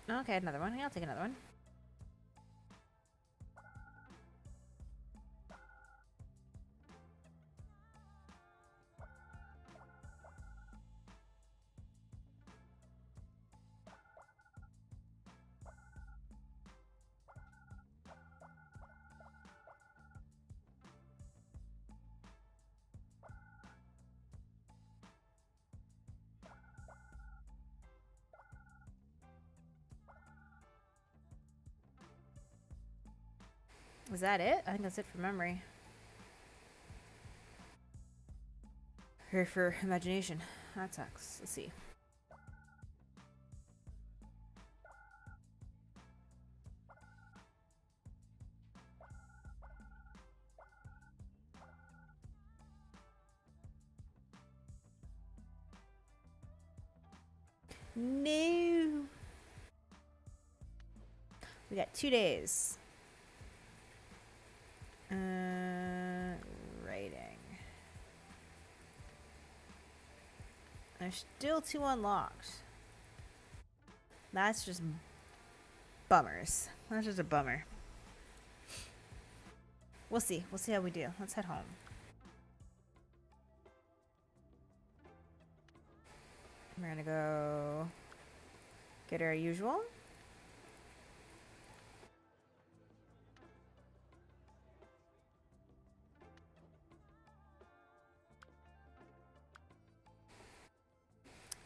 Okay, another one. Yeah, I'll take another one. Was that it? I think that's it for memory. Or for imagination. That sucks. Let's see. No. We got 2 days. Writing. There's still 2 unlocked. That's just bummers. That's just a bummer. We'll see. We'll see how we do. Let's head home. We're gonna go get our usual.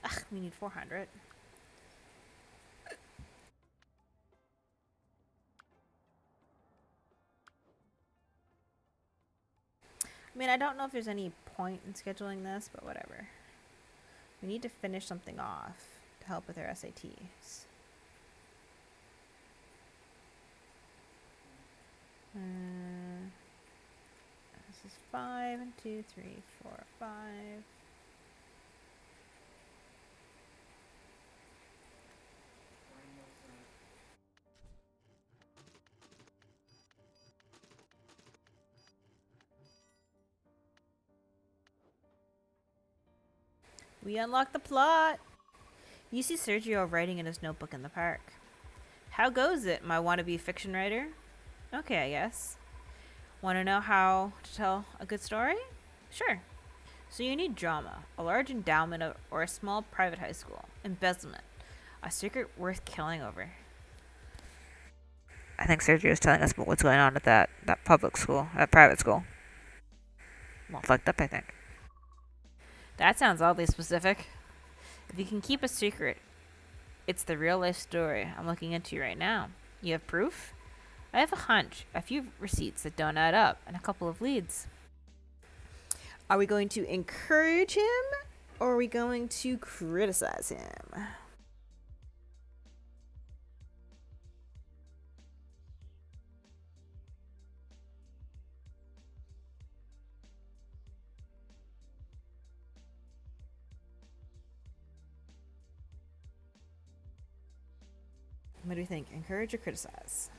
Ugh, we need 400. I mean, I don't know if there's any point in scheduling this, but whatever. We need to finish something off to help with our SATs. This is 5 and 2, 3, 4, 5. We unlock the plot. You see Sergio writing in his notebook in the park. How goes it, my wannabe fiction writer? Okay, I guess. Want to know how to tell a good story? Sure. So you need drama, a large endowment, or a small private high school, embezzlement, a secret worth killing over. I think Sergio is telling us what's going on at that public school, that private school. Well, fucked up, I think. That sounds oddly specific. If you can keep a secret, it's the real life story I'm looking into right now. You have proof? I have a hunch, a few receipts that don't add up, and a couple of leads. Are we going to encourage him Or are we going to criticize him? What do you think? Encourage or criticize?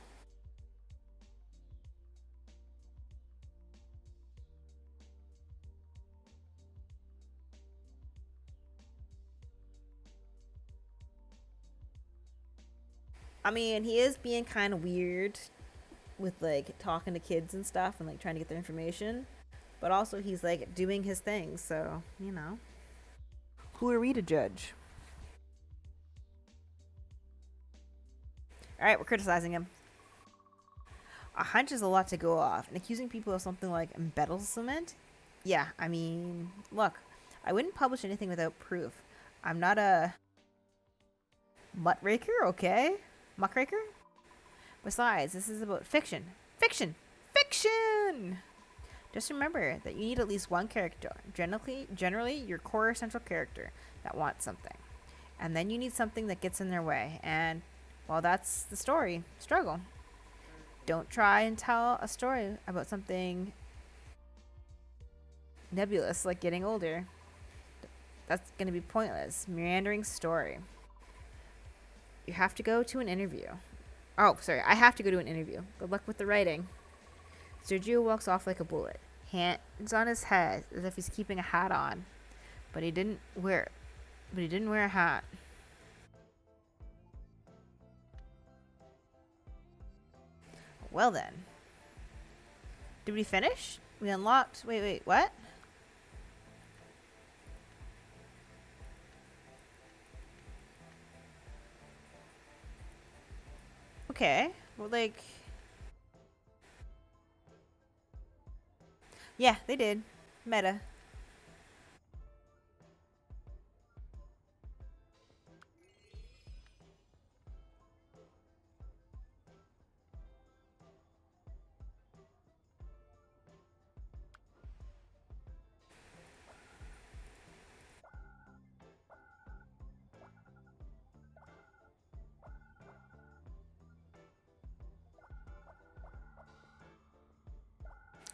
I mean, he is being kind of weird with like talking to kids and stuff and like trying to get their information, but also he's like doing his thing, so you know. Who are we to judge? All right, we're criticizing him. A hunch is a lot to go off, and accusing people of something like embezzlement? Yeah, I mean, look, I wouldn't publish anything without proof. I'm not a muckraker, okay? Muckraker? Besides, this is about fiction. Fiction! Fiction! Just remember that you need at least one character, generally your core central character, that wants something. And then you need something that gets in their way. And, well, that's the story. Struggle. Don't try and tell a story about something nebulous like getting older. That's going to be pointless. Meandering story. You have to go to an interview. Oh, sorry. I have to go to an interview. Good luck with the writing. Sergio walks off like a bullet, hands on his head as if he's keeping a hat on, but he didn't wear a hat. Well then, did we finish? We unlocked. Wait, what? Okay, well, like, yeah, they did. Meta.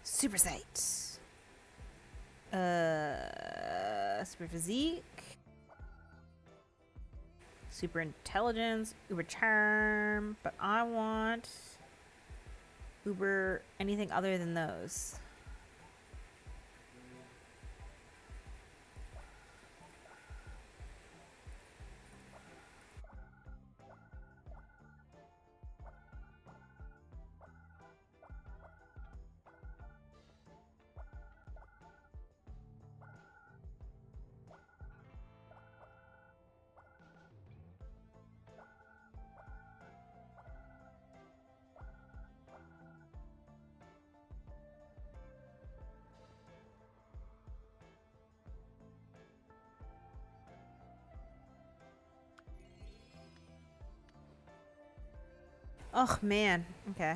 Super sight. Super physique. Super intelligence. Uber charm. But I want Uber anything other than those. Oh man. Okay.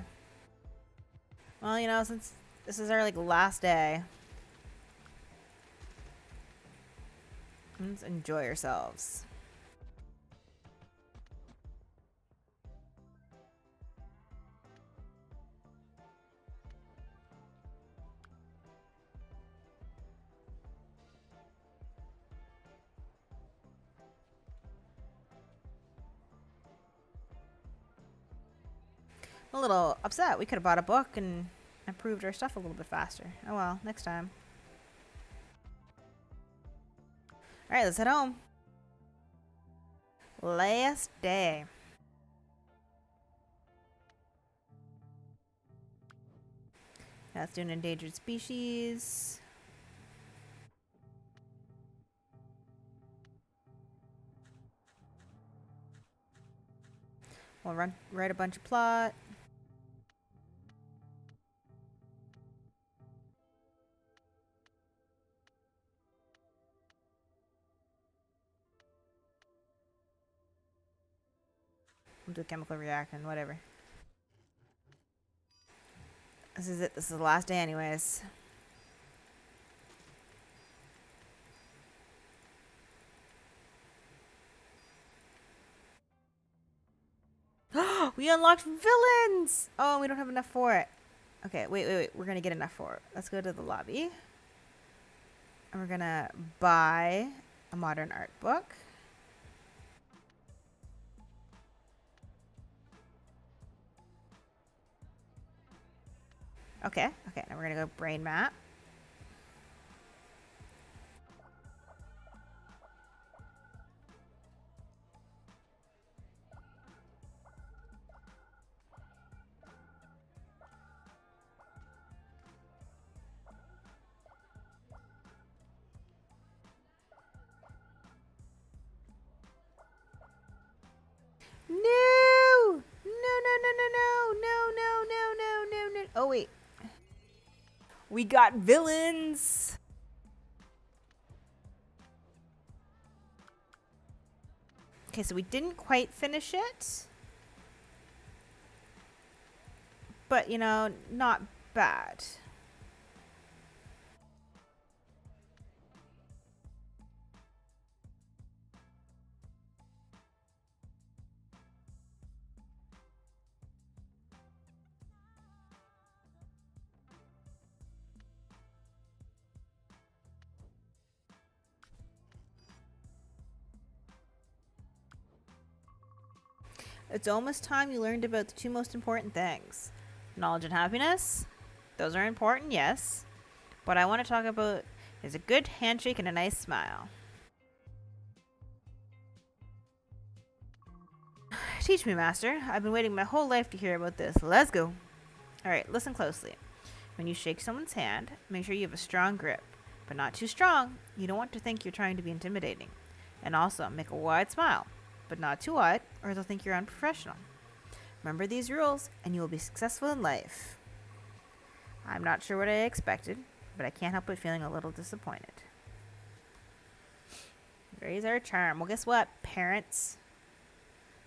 Well, you know, since this is our like last day, let's enjoy ourselves. I'm a little upset. We could have bought a book and improved our stuff a little bit faster. Oh well, next time. Alright, let's head home. Last day. Let's do an endangered species. We'll write a bunch of plot. We'll do a chemical reaction, whatever. This is it. This is the last day anyways. We unlocked villains! Oh, we don't have enough for it. Okay, wait. We're gonna get enough for it. Let's go to the lobby. And we're gonna buy a modern art book. Okay, now we're gonna go brain map. No! No. Oh, wait. We got villains! Okay, so we didn't quite finish it. But, not bad. It's almost time you learned about the two most important things. Knowledge and happiness. Those are important, yes. What I want to talk about is a good handshake and a nice smile. Teach me, master. I've been waiting my whole life to hear about this. Let's go. Alright, listen closely. When you shake someone's hand, make sure you have a strong grip, but not too strong. You don't want to think you're trying to be intimidating. And also, make a wide smile, but not too wide, or they'll think you're unprofessional. Remember these rules, and you will be successful in life. I'm not sure what I expected, but I can't help but feeling a little disappointed. Raise our charm. Well, guess what, parents?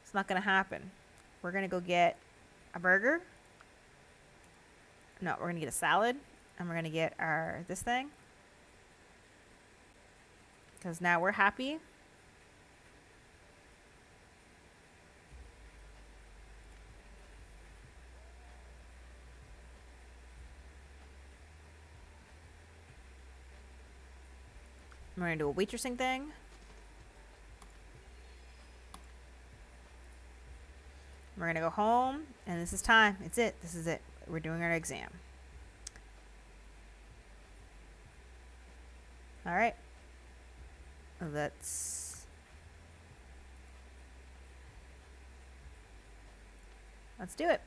It's not going to happen. We're going to go get a burger. No, we're going to get a salad, and we're going to get this thing. Because now we're happy. We're going to do a waitressing thing. We're going to go home, and this is time. It's it. This is it. We're doing our exam. All right. Let's do it.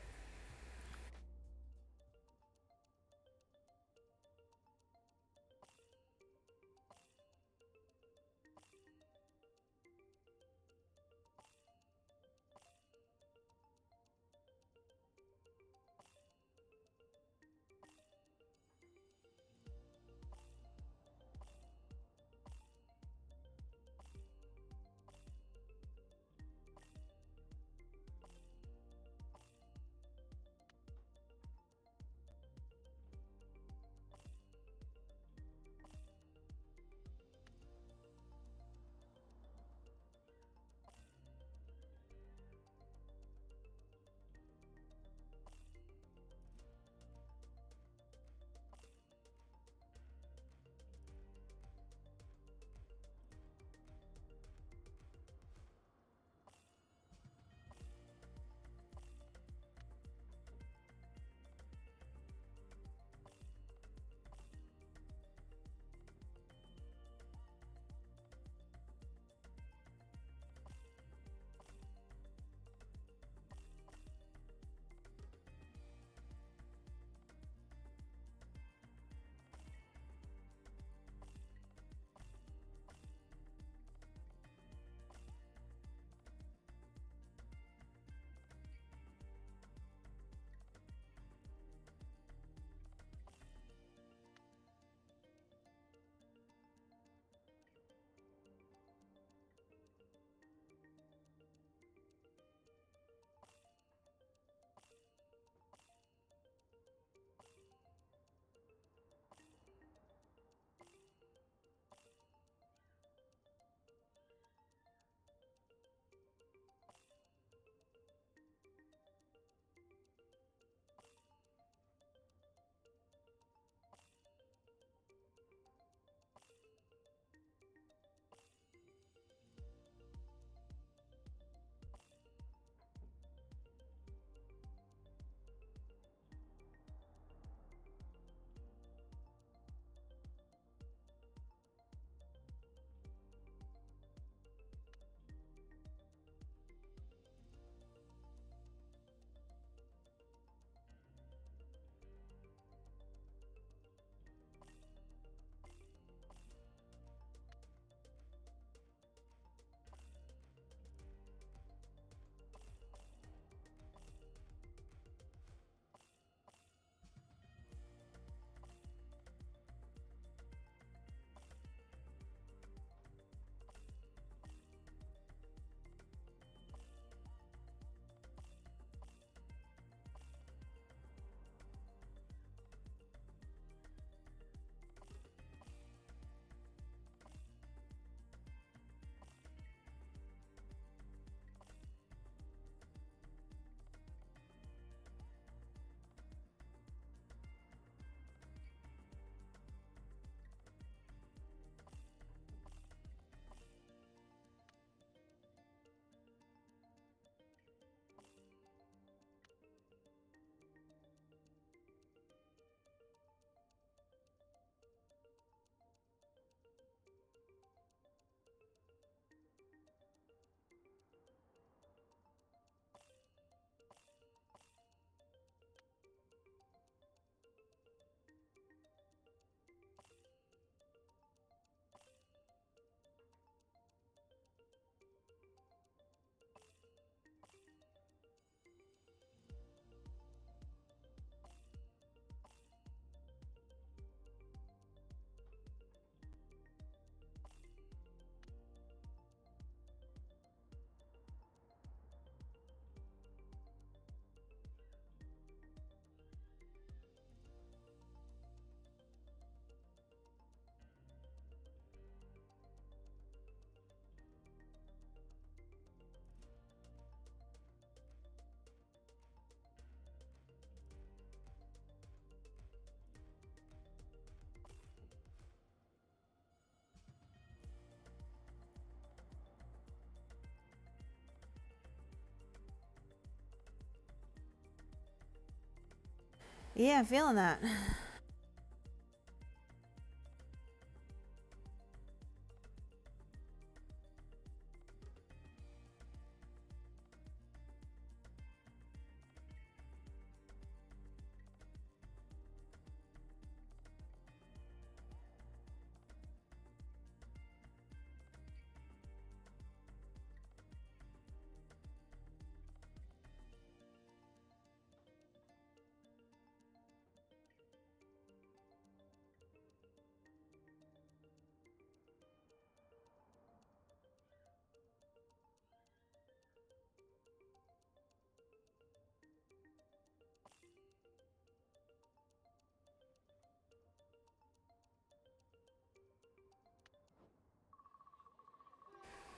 Yeah, I'm feeling that.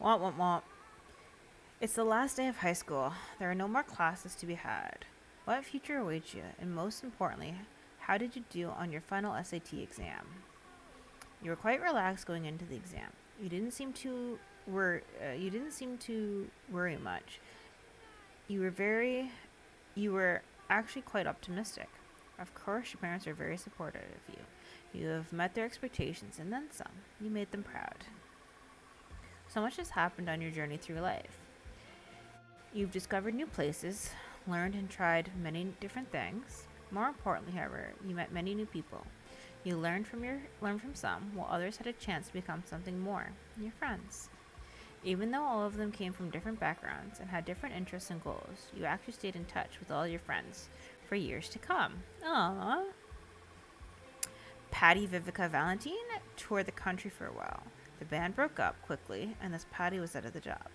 Womp womp womp. It's the last day of high school. There are no more classes to be had. What future awaits you? And most importantly, how did you do on your final SAT exam? You were quite relaxed going into the exam. You didn't seem to worry much. You were actually quite optimistic. Of course, your parents are very supportive of you. You have met their expectations and then some. You made them proud. So much has happened on your journey through life. You've discovered new places, learned and tried many different things. More importantly, however, you met many new people. You learned from some, while others had a chance to become something more, your friends. Even though all of them came from different backgrounds and had different interests and goals, you actually stayed in touch with all your friends for years to come. Aww. Patty, Vivica, Valentine toured the country for a while. The band broke up quickly, and thus Patty was out of the job.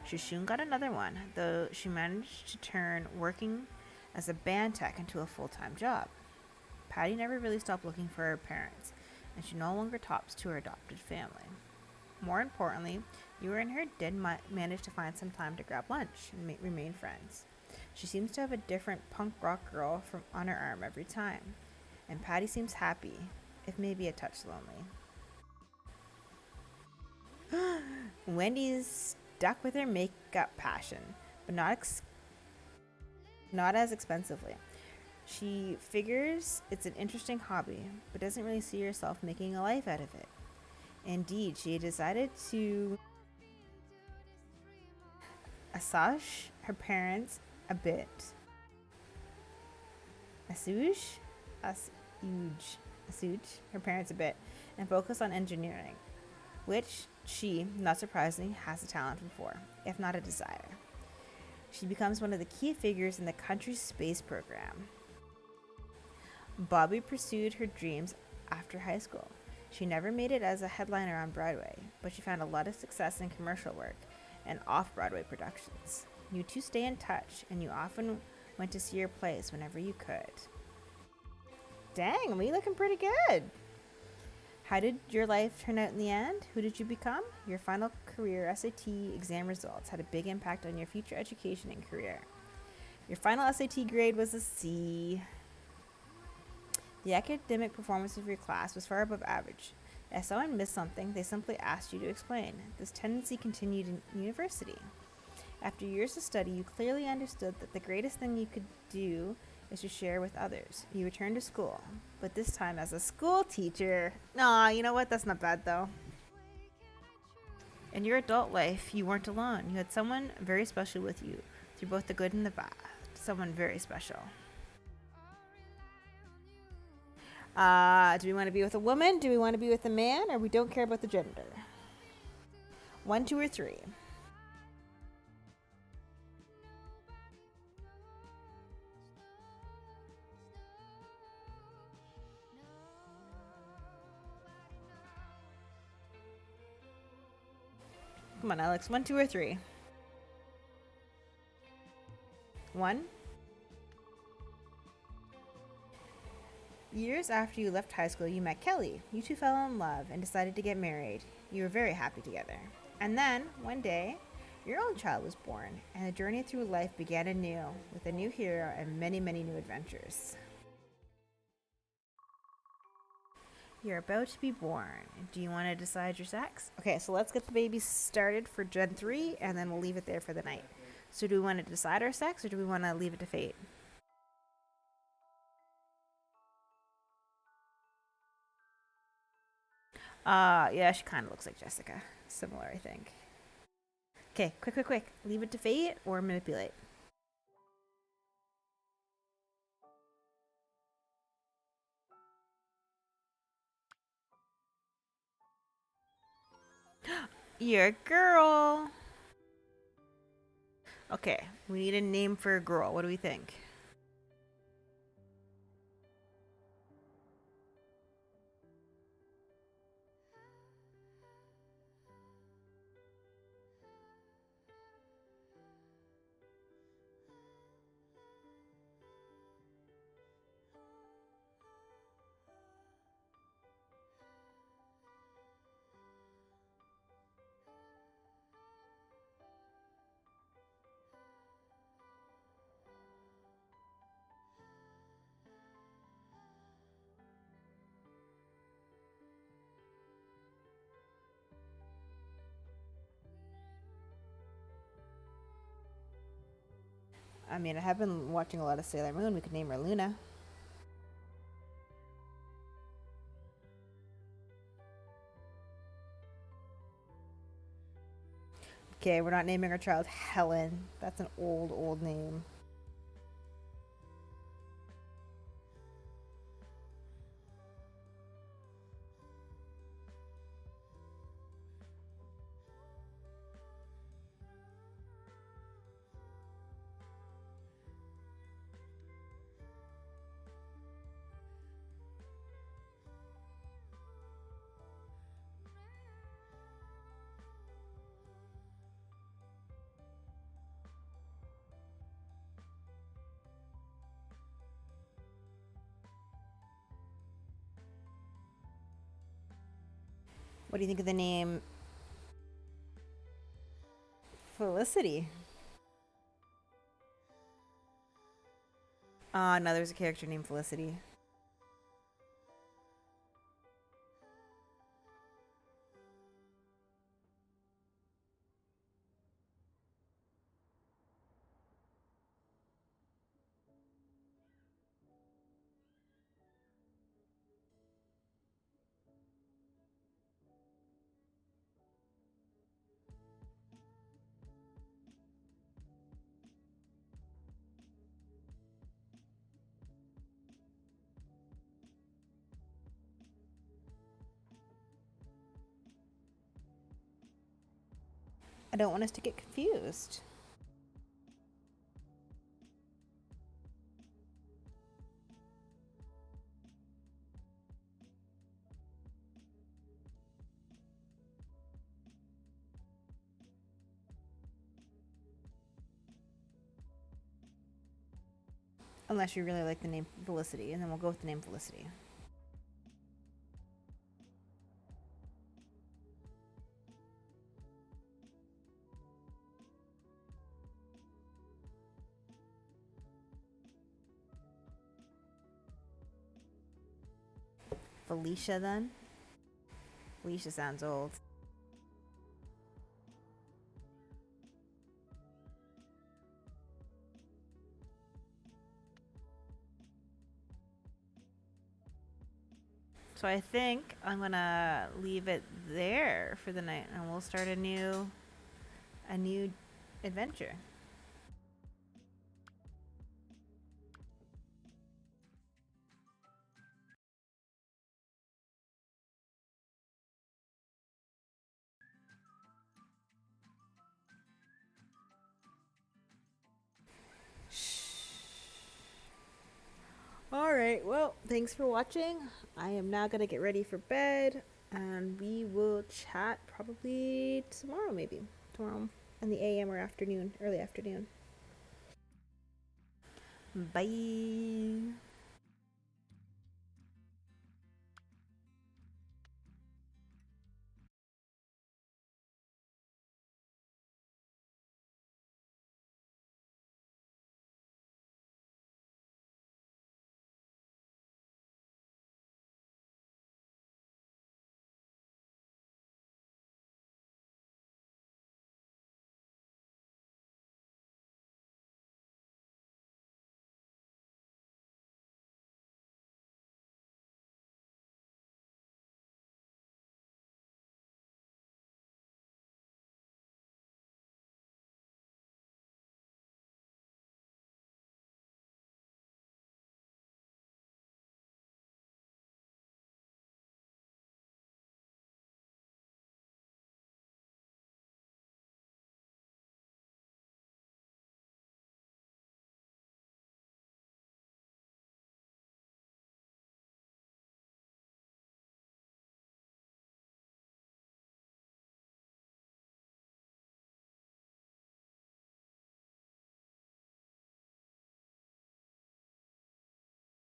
She soon got another one, though she managed to turn working as a band tech into a full-time job. Patty never really stopped looking for her parents, and she no longer talks to her adopted family. More importantly, you and her did manage to find some time to grab lunch and remain friends. She seems to have a different punk rock girl on her arm every time, and Patty seems happy, if maybe a touch lonely. Wendy's stuck with her makeup passion, but not as expensively. She figures it's an interesting hobby, but doesn't really see herself making a life out of it. Indeed, she decided to assuage her parents a bit. Assuage her parents a bit and focus on engineering, which she, not surprisingly, has a talent for, if not a desire. She becomes one of the key figures in the country's space program. Bobbi pursued her dreams after high school. She never made it as a headliner on Broadway, but she found a lot of success in commercial work and off-Broadway productions. You two stay in touch, and you often went to see her plays whenever you could. Dang, we looking pretty good. How did your life turn out in the end? Who did you become? Your final career SAT exam results had a big impact on your future education and career. Your final SAT grade was a C. The academic performance of your class was far above average. If someone missed something, they simply asked you to explain. This tendency continued in university. After years of study, you clearly understood that the greatest thing you could do is to share with others. You returned to school, but this time as a school teacher. Aw, you know what? That's not bad though. In your adult life, you weren't alone. You had someone very special with you through both the good and the bad. Someone very special. Do we want to be with a woman? Do we want to be with a man? Or we don't care about the gender? 1, 2, or 3? Come on, Alex. 1, 2, or 3? 1. Years after you left high school, you met Kelly. You two fell in love and decided to get married. You were very happy together. And then, one day, your own child was born, and the journey through life began anew, with a new hero and many, many new adventures. You're about to be born. Do you want to decide your sex? Okay, so let's get the baby started for Gen 3, and then we'll leave it there for the night. So do we want to decide our sex, or do we want to leave it to fate? Yeah, she kind of looks like Jessica. Similar, I think. Okay, quick, quick, quick. Leave it to fate or manipulate. You're a girl. Okay, we need a name for a girl. What do we think? I mean, I have been watching a lot of Sailor Moon. We could name her Luna. Okay, we're not naming our child Helen. That's an old, old name. What do you think of the name Felicity? No, there's a character named Felicity. I don't want us to get confused. Unless you really like the name Felicity, and then we'll go with the name Felicity. Felicia, then? Felicia sounds old. So I think I'm gonna leave it there for the night, and we'll start a new adventure. All right. Well, thanks for watching. I am now gonna get ready for bed, and we will chat probably tomorrow, maybe tomorrow in the AM or afternoon, early afternoon. Bye.